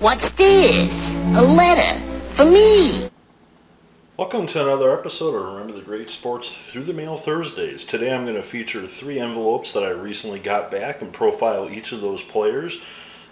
What's this? A letter for me. Welcome to another episode of Remember the Great Sports Through the Mail Thursdays. Today I'm going to feature 3 envelopes that I recently got back and profile each of those players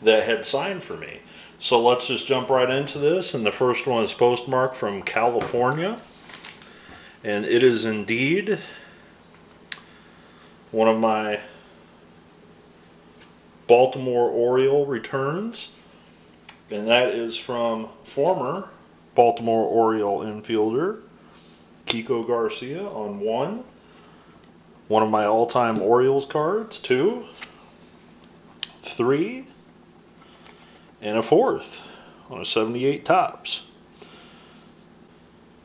that had signed for me. So let's just jump right into this. And the first one is postmarked from California. And it is indeed one of my Baltimore Oriole returns. And that is from former Baltimore Oriole infielder Kiko Garcia on 1. One of my all-time Orioles cards, 2, 3, and a 4th on a 78 Topps.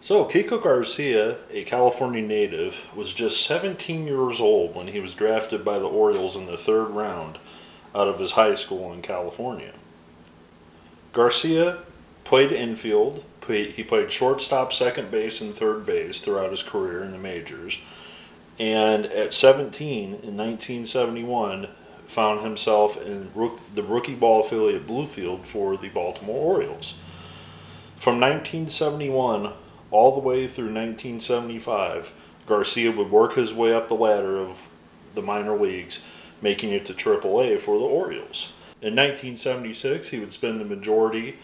So Kiko Garcia, a California native, was just 17 years old when he was drafted by the Orioles in the 3rd round out of his high school in California. Garcia played infield. He played shortstop, second base, and third base throughout his career in the majors. And at 17, in 1971, found himself in the rookie ball affiliate Bluefield for the Baltimore Orioles. From 1971 all the way through 1975, Garcia would work his way up the ladder of the minor leagues, making it to AAA for the Orioles. In 1976, he would spend the majority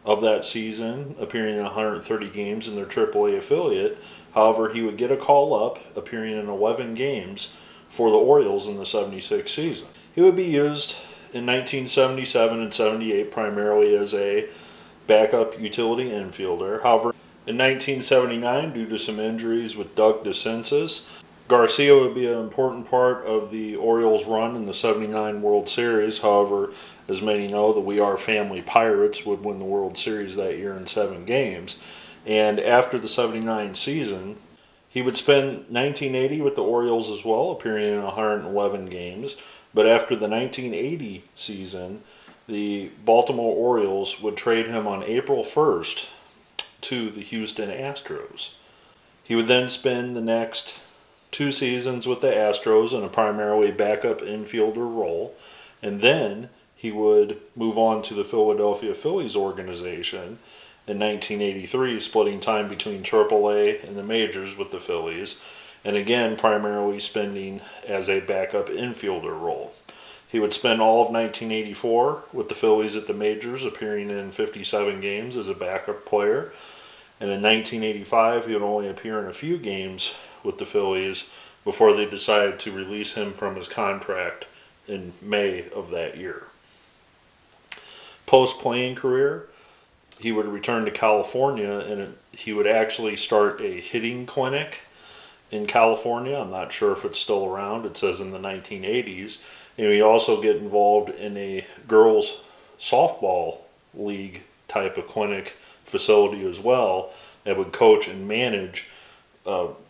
of that season appearing in 130 games in their AAA affiliate. However, he would get a call-up, appearing in 11 games for the Orioles in the 76 season. He would be used in 1977 and 78 primarily as a backup utility infielder. However, in 1979, due to some injuries with Doug DeCinces, Garcia would be an important part of the Orioles' run in the 79 World Series. However, as many know, the We Are Family Pirates would win the World Series that year in 7 games. And after the 79 season, he would spend 1980 with the Orioles as well, appearing in 111 games. But after the 1980 season, the Baltimore Orioles would trade him on April 1st to the Houston Astros. He would then spend the next 2 seasons with the Astros in a primarily backup infielder role, and then he would move on to the Philadelphia Phillies organization in 1983, splitting time between AAA and the majors with the Phillies, and again primarily spending as a backup infielder role. He would spend all of 1984 with the Phillies at the majors, appearing in 57 games as a backup player, and in 1985 he would only appear in a few games with the Phillies before they decided to release him from his contract in May of that year. Post-playing career, he would return to California and he would actually start a hitting clinic in California. I'm not sure if it's still around. It says in the 1980s. And he also get involved in a girls softball league type of clinic facility as well that would coach and manage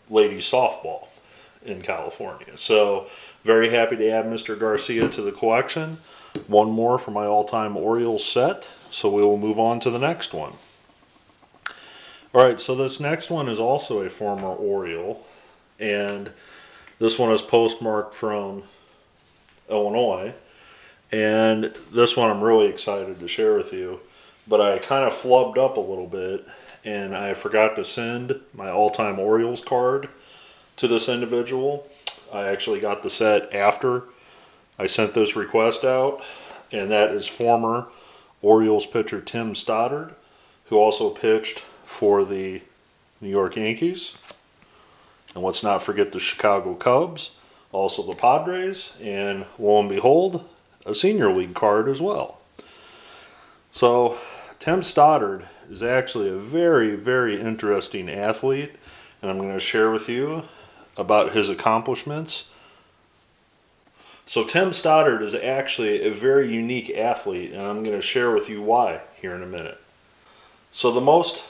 ladies softball in California. So very happy to add Mr. Garcia to the collection. One more for my all-time Orioles set. So we will move on to the next one. Alright, so this next one is also a former Oriole. And this one is postmarked from Illinois. And this one I'm really excited to share with you. But I kind of flubbed up a little bit, and I forgot to send my all-time Orioles card to this individual. I actually got the set after I sent this request out, and that is former Orioles pitcher Tim Stoddard, who also pitched for the New York Yankees. And let's not forget the Chicago Cubs, also the Padres, and lo and behold, a senior league card as well. So Tim Stoddard is actually a very, very interesting athlete, and I'm going to share with you about his accomplishments. So Tim Stoddard is actually a very unique athlete, and I'm going to share with you why here in a minute. So the most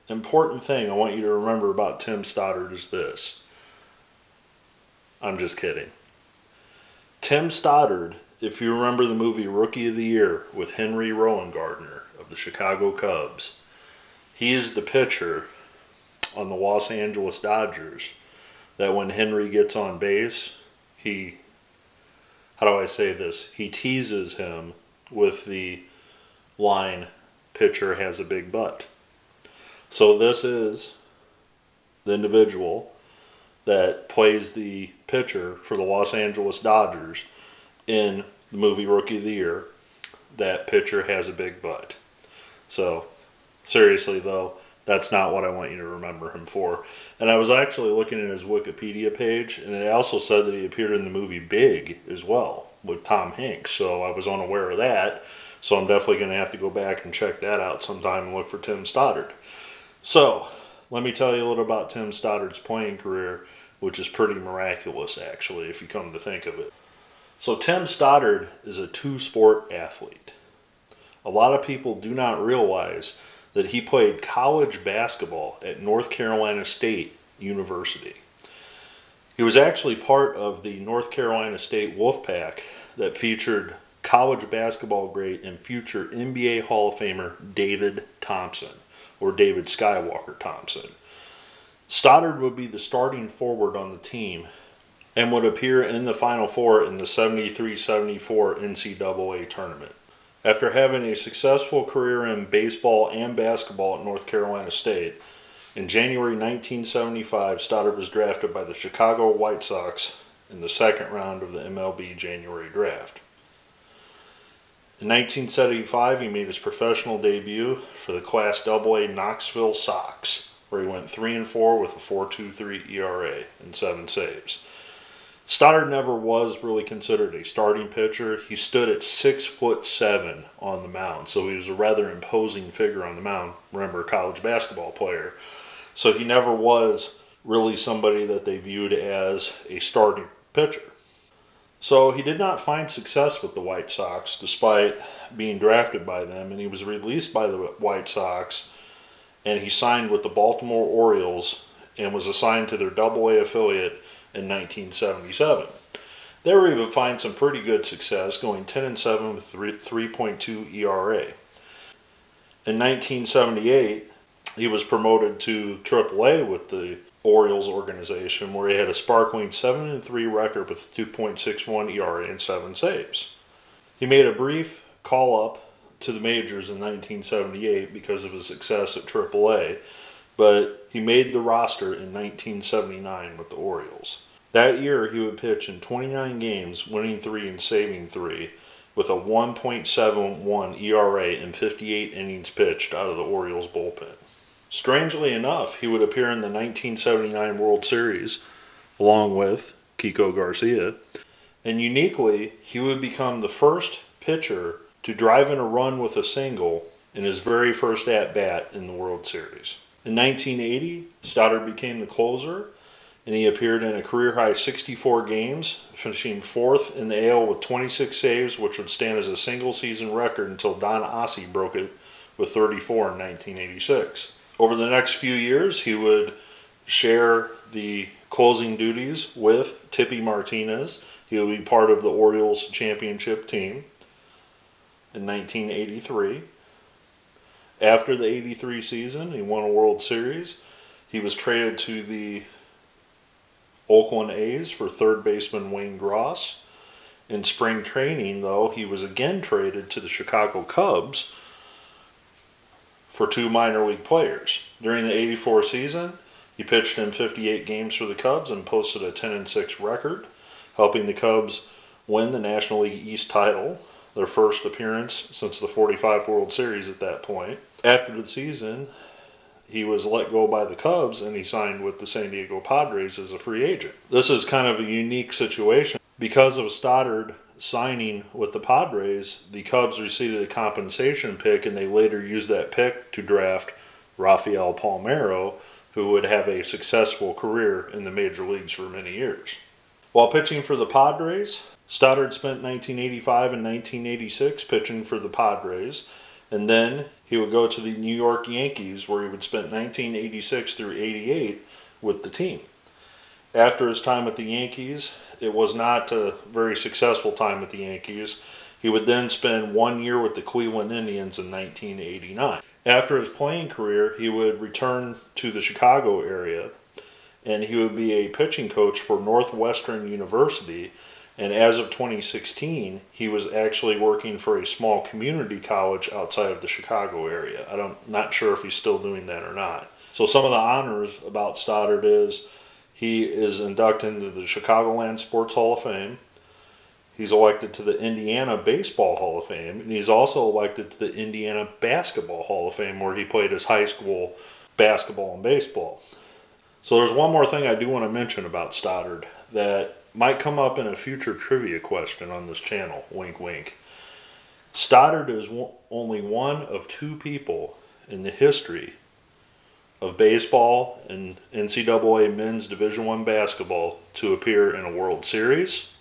important thing I want you to remember about Tim Stoddard is this. I'm just kidding. Tim Stoddard, if you remember the movie Rookie of the Year with Henry Rowengartner of the Chicago Cubs, he is the pitcher on the Los Angeles Dodgers that when Henry gets on base, how do I say this? He teases him with the line, pitcher has a big butt. So this is the individual that plays the pitcher for the Los Angeles Dodgers in the movie Rookie of the Year. That pitcher has a big butt. So, seriously though, that's not what I want you to remember him for. And I was actually looking at his Wikipedia page, and it also said that he appeared in the movie Big as well with Tom Hanks. So I was unaware of that. So I'm definitely going to have to go back and check that out sometime and look for Tim Stoddard. So, let me tell you a little about Tim Stoddard's playing career, which is pretty miraculous actually if you come to think of it. So Tim Stoddard is a two-sport athlete. A lot of people do not realize that he played college basketball at North Carolina State University. He was actually part of the North Carolina State Wolfpack that featured college basketball great and future NBA Hall of Famer David Thompson, or David Skywalker Thompson. Stoddard would be the starting forward on the team and would appear in the Final Four in the 73-74 NCAA tournament. After having a successful career in baseball and basketball at North Carolina State, in January 1975, Stoddard was drafted by the Chicago White Sox in the second round of the MLB January draft. In 1975, he made his professional debut for the Class AA Knoxville Sox, where he went 3-4 with a 4.23 ERA and 7 saves. Stoddard never was really considered a starting pitcher. He stood at 6'7" on the mound, so he was a rather imposing figure on the mound. Remember, a college basketball player. So he never was really somebody that they viewed as a starting pitcher. So he did not find success with the White Sox despite being drafted by them, and he was released by the White Sox, and he signed with the Baltimore Orioles and was assigned to their AA affiliate in 1977. There he would find some pretty good success, going 10-7 with 3.2 ERA. In 1978, he was promoted to AAA with the Orioles organization, where he had a sparkling 7-3 record with 2.61 ERA and 7 saves. He made a brief call-up to the majors in 1978 because of his success at AAA, but he made the roster in 1979 with the Orioles. That year, he would pitch in 29 games, winning 3 and saving 3, with a 1.71 ERA and 58 innings pitched out of the Orioles bullpen. Strangely enough, he would appear in the 1979 World Series along with Kiko Garcia, and uniquely, he would become the first pitcher to drive in a run with a single in his very first at-bat in the World Series. In 1980, Stoddard became the closer, and he appeared in a career-high 64 games, finishing 4th in the AL with 26 saves, which would stand as a single-season record until Don Ossie broke it with 34 in 1986. Over the next few years, he would share the closing duties with Tippy Martinez. He would be part of the Orioles championship team in 1983. After the 83 season, he won a World Series. He was traded to the Oakland A's for third baseman Wayne Gross. In spring training, though, he was again traded to the Chicago Cubs for 2 minor league players. During the 84 season, he pitched in 58 games for the Cubs and posted a 10-6 record, helping the Cubs win the National League East title, their first appearance since the 45 World Series at that point. After the season, he was let go by the Cubs and he signed with the San Diego Padres as a free agent. This is kind of a unique situation. Because of Stoddard signing with the Padres, the Cubs received a compensation pick, and they later used that pick to draft Rafael Palmeiro, who would have a successful career in the major leagues for many years. While pitching for the Padres, Stoddard spent 1985 and 1986 pitching for the Padres, and then he would go to the New York Yankees, where he would spend 1986 through 88 with the team. After his time with the Yankees, it was not a very successful time with the Yankees. He would then spend 1 year with the Cleveland Indians in 1989. After his playing career, he would return to the Chicago area, and he would be a pitching coach for Northwestern University, And as of 2016, he was actually working for a small community college outside of the Chicago area. Not sure if he's still doing that or not. So some of the honors about Stoddard is he is inducted into the Chicagoland Sports Hall of Fame. He's elected to the Indiana Baseball Hall of Fame, and he's also elected to the Indiana Basketball Hall of Fame, where he played his high school basketball and baseball. So there's one more thing I do want to mention about Stoddard that might come up in a future trivia question on this channel. Wink, wink. Stoddard is only one of two people in the history of baseball and NCAA men's Division I basketball to appear in a World Series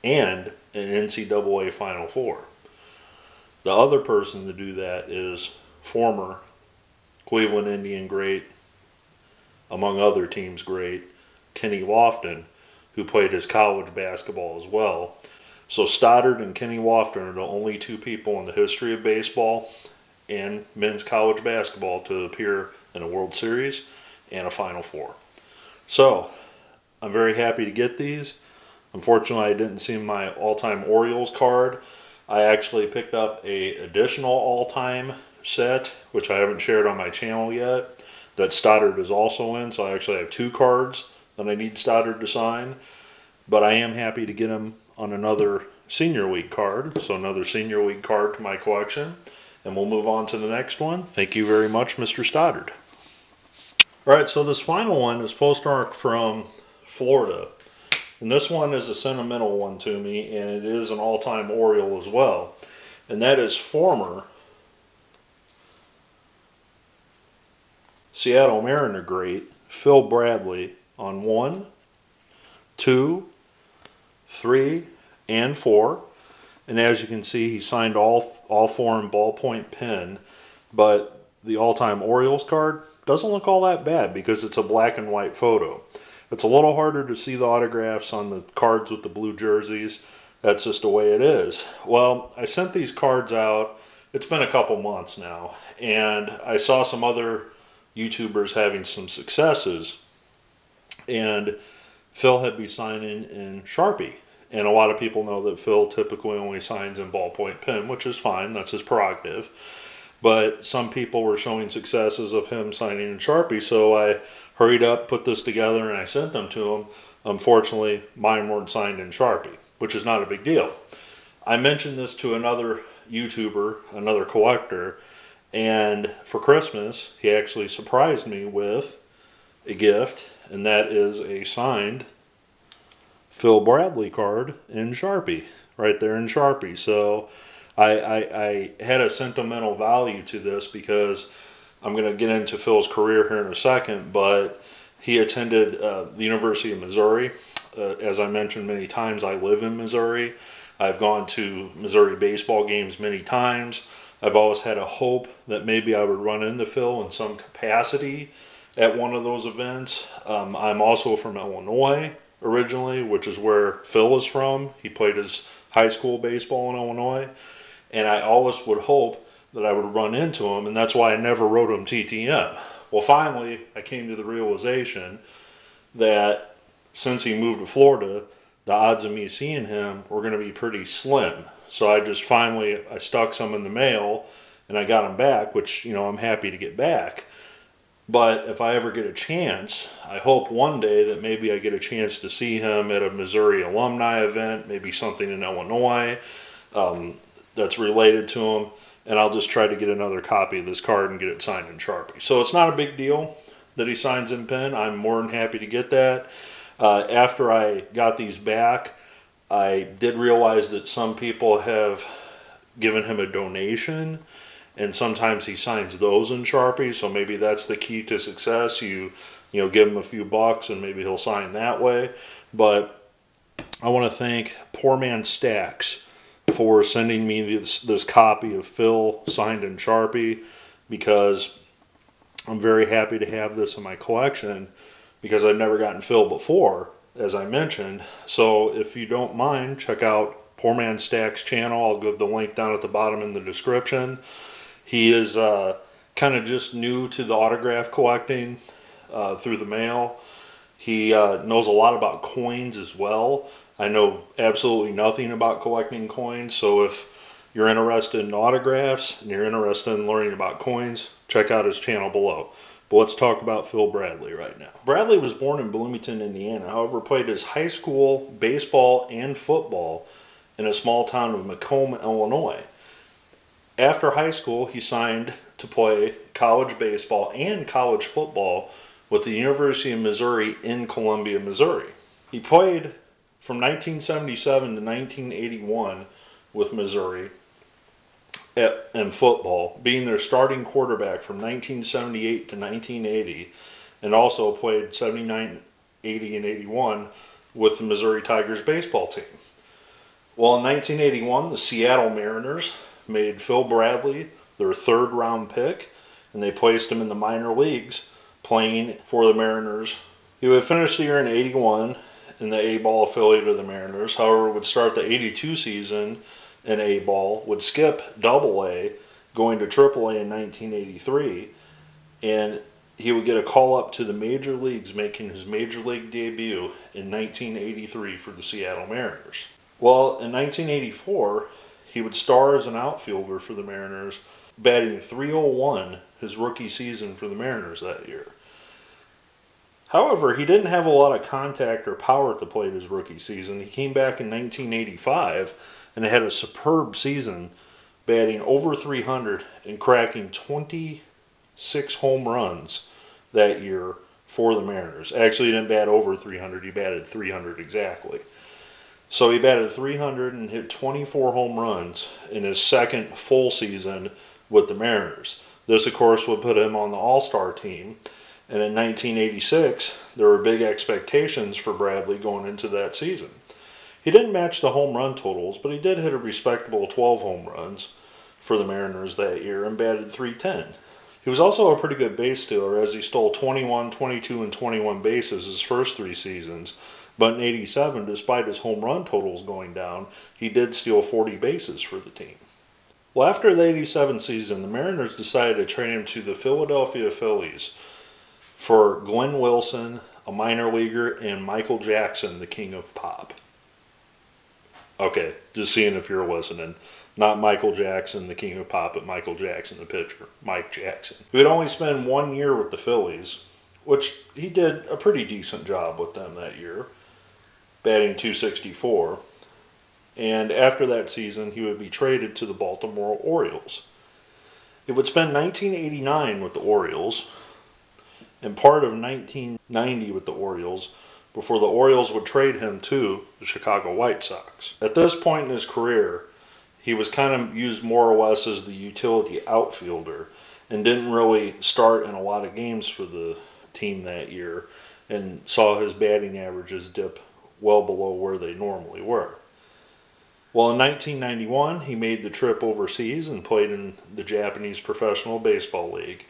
and an NCAA Final Four. The other person to do that is former Cleveland Indian great, among other teams great, Kenny Lofton, who played his college basketball as well. So Stoddard and Kenny Lofton are the only two people in the history of baseball and men's college basketball to appear in a World Series and a Final Four. So I'm very happy to get these. Unfortunately, I didn't see my all-time Orioles card. I actually picked up a additional all-time set, which I haven't shared on my channel yet, that Stoddard is also in. So I actually have two cards that I need Stoddard to sign. But I am happy to get him on another Senior League card. So another Senior League card to my collection. And we'll move on to the next one. Thank you very much, Mr. Stoddard. All right, so this final one is postmarked from Florida. And this one is a sentimental one to me, and it is an all-time Oriole as well. And that is former Seattle Mariner great Phil Bradley on 1, 2, 3, and 4. And as you can see, he signed all four in ballpoint pen. But the all-time Orioles card doesn't look all that bad because it's a black and white photo. It's a little harder to see the autographs on the cards with the blue jerseys. That's just the way it is. Well, I sent these cards out. It's been a couple months now. And I saw some other YouTubers having some successes. And Phil had me signing in Sharpie. And a lot of people know that Phil typically only signs in ballpoint pen, which is fine. That's his prerogative. But some people were showing successes of him signing in Sharpie, so I hurried up, put this together, and I sent them to him. Unfortunately, mine weren't signed in Sharpie, which is not a big deal. I mentioned this to another YouTuber, another collector, and for Christmas, he actually surprised me with a gift, and that is a signed Phil Bradley card in Sharpie, right there in Sharpie. So I had a sentimental value to this because I'm going to get into Phil's career here in a second, but he attended the University of Missouri. As I mentioned many times, I live in Missouri. I've gone to Missouri baseball games many times. I've always had a hope that maybe I would run into Phil in some capacity at one of those events. I'm also from Illinois originally, which is where Phil is from. He played his high school baseball in Illinois. And I always would hope that I would run into him, and that's why I never wrote him TTM. Well, finally, I came to the realization that since he moved to Florida, the odds of me seeing him were going to be pretty slim. So I stuck some in the mail, and I got him back, which, I'm happy to get back. But if I ever get a chance, I hope one day that maybe I get a chance to see him at a Missouri alumni event, maybe something in Illinois, that's related to him, and I'll just try to get another copy of this card and get it signed in Sharpie. So it's not a big deal that he signs in pen. I'm more than happy to get that. After I got these back, I did realize that some people have given him a donation, and sometimes he signs those in Sharpie, so maybe that's the key to success. You give him a few bucks and maybe he'll sign that way. But I want to thank Poorman Stacks for sending me this copy of Phil signed in Sharpie, because I'm very happy to have this in my collection because I've never gotten Phil before, as I mentioned. So if you don't mind, check out Poorman Stacks' channel. I'll give the link down at the bottom in the description. He is kind of just new to the autograph collecting through the mail. He knows a lot about coins as well. I know absolutely nothing about collecting coins, so if you're interested in autographs and you're interested in learning about coins, check out his channel below. But let's talk about Phil Bradley right now. Bradley was born in Bloomington, Indiana, however played his high school baseball and football in a small town of Macomb, Illinois. After high school, he signed to play college baseball and college football with the University of Missouri in Columbia, Missouri. He played from 1977 to 1981 with Missouri in football, being their starting quarterback from 1978 to 1980, and also played 79, 80, and 81 with the Missouri Tigers baseball team. Well, in 1981, the Seattle Mariners made Phil Bradley their third-round pick, and they placed him in the minor leagues playing for the Mariners. He would finish the year in 81 in the A-ball affiliate of the Mariners, however would start the 82 season in A-ball, would skip Double-A, going to Triple-A in 1983, and he would get a call up to the major leagues, making his major league debut in 1983 for the Seattle Mariners. Well, in 1984, he would star as an outfielder for the Mariners, batting .301 his rookie season for the Mariners that year. However, he didn't have a lot of contact or power to play his rookie season. He came back in 1985 and had a superb season, batting over .300 and cracking 26 home runs that year for the Mariners. Actually, he didn't bat over .300, he batted .300 exactly. So he batted .300 and hit 24 home runs in his second full season with the Mariners. This, of course, would put him on the All-Star team. And in 1986, there were big expectations for Bradley going into that season. He didn't match the home run totals, but he did hit a respectable 12 home runs for the Mariners that year and batted .310. He was also a pretty good base stealer, as he stole 21, 22, and 21 bases his first three seasons. But in 87, despite his home run totals going down, he did steal 40 bases for the team. Well, after the 87 season, the Mariners decided to trade him to the Philadelphia Phillies for Glenn Wilson, a minor leaguer, and Michael Jackson, the king of pop. Okay, just seeing if you're listening. Not Michael Jackson, the king of pop, but Michael Jackson, the pitcher. Mike Jackson. He would only spend 1 year with the Phillies, which he did a pretty decent job with them that year, batting .264. And after that season, he would be traded to the Baltimore Orioles. He would spend 1989 with the Orioles and part of 1990 with the Orioles before the Orioles would trade him to the Chicago White Sox. At this point in his career, he was kind of used more or less as the utility outfielder and didn't really start in a lot of games for the team that year and saw his batting averages dip well below where they normally were. Well, in 1991, he made the trip overseas and played in the Japanese Professional Baseball League.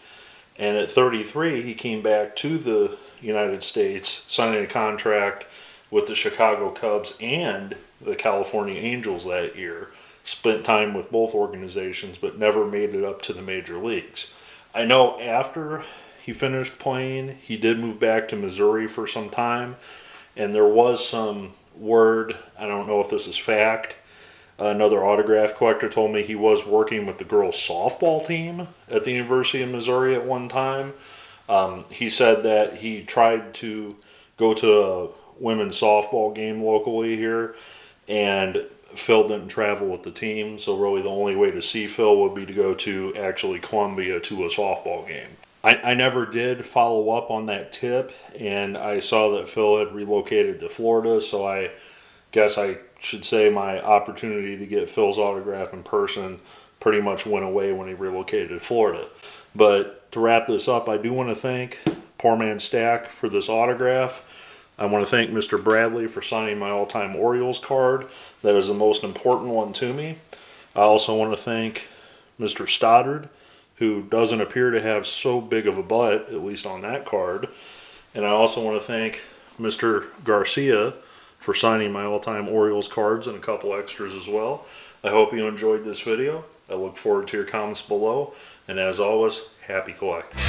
And at 33, he came back to the United States, signing a contract with the Chicago Cubs and the California Angels that year. Spent time with both organizations, but never made it up to the major leagues. I know after he finished playing, he did move back to Missouri for some time, and there was some word, I don't know if this is fact, another autograph collector told me he was working with the girls' softball team at the University of Missouri at one time. He said that he tried to go to a women's softball game locally here, and Phil didn't travel with the team, so really the only way to see Phil would be to go to actually Columbia to a softball game. I never did follow up on that tip, and I saw that Phil had relocated to Florida, so I guess I should say my opportunity to get Phil's autograph in person pretty much went away when he relocated to Florida. But to wrap this up, I do want to thank Poorman Stack for this autograph. I want to thank Mr. Bradley for signing my all-time Orioles card. That is the most important one to me. I also want to thank Mr. Stoddard, who doesn't appear to have so big of a butt, at least on that card. And I also want to thank Mr. Garcia for signing my all-time Orioles cards and a couple extras as well. I hope you enjoyed this video. I look forward to your comments below. And as always, happy collecting.